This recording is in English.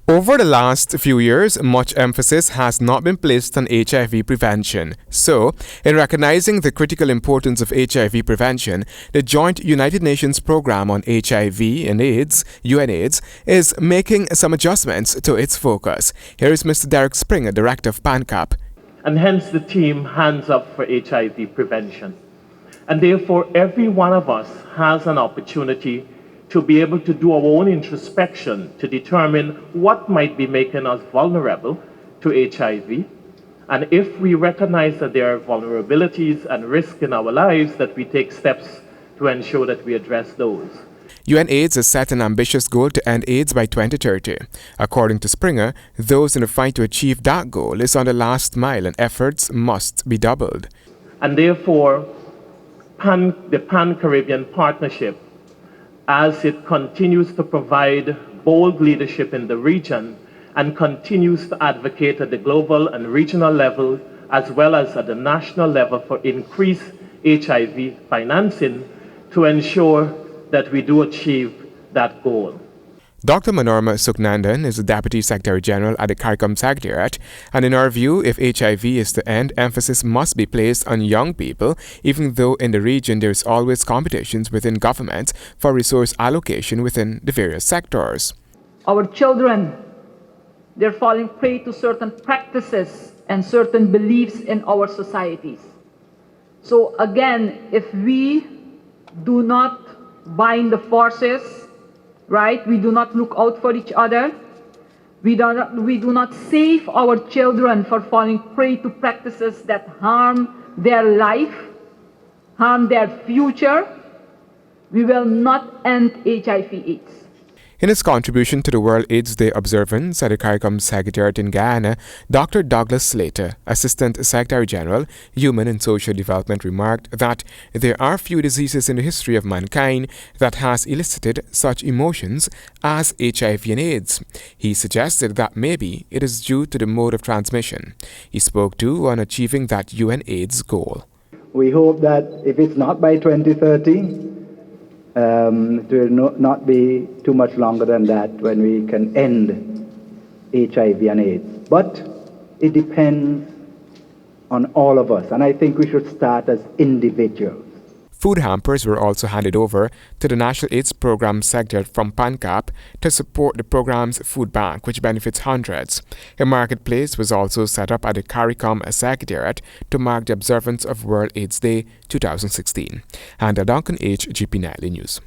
Over the last few years, much emphasis has not been placed on HIV prevention. So, in recognizing the critical importance of HIV prevention, the Joint United Nations Programme on HIV and AIDS, UNAIDS, is making some adjustments to its focus. Here is Mr. Derek Springer, Director of PANCAP. And hence the team Hands Up for HIV Prevention. And therefore, every one of us has an opportunity to be able to do our own introspection to determine what might be making us vulnerable to HIV. And if we recognize that there are vulnerabilities and risks in our lives, that we take steps to ensure that we address those. UNAIDS has set an ambitious goal to end AIDS by 2030. According to Springer, those in the fight to achieve that goal is on the last mile and efforts must be doubled. And therefore, the Pan-Caribbean Partnership, as it continues to provide bold leadership in the region and continues to advocate at the global and regional level, as well as at the national level, for increased HIV financing to ensure that we do achieve that goal. Dr. Manorma Suknandan is the Deputy Secretary General at the CARICOM Secretariat, and in our view, if HIV is to end, emphasis must be placed on young people, even though in the region there is always competitions within government for resource allocation within the various sectors. Our children, they're falling prey to certain practices and certain beliefs in our societies. So again, if we do not bind the forces, right? We do not look out for each other. We do not save our children for falling prey to practices that harm their life, harm their future. We will not end HIV/AIDS. In his contribution to the World AIDS Day observance at the CARICOM Secretariat in Guyana, Dr. Douglas Slater, Assistant Secretary General, Human and Social Development, remarked that there are few diseases in the history of mankind that has elicited such emotions as HIV and AIDS. He suggested that maybe it is due to the mode of transmission. He spoke too on achieving that UNAIDS goal. We hope that if it's not by 2030, it will not be too much longer than that when we can end HIV and AIDS. But it depends on all of us, and I think we should start as individuals. Food hampers were also handed over to the National AIDS Program Secretariat from PANCAP to support the program's food bank, which benefits hundreds. A marketplace was also set up at the CARICOM Secretariat to mark the observance of World AIDS Day 2016. And Duncan H. GP Nightly News.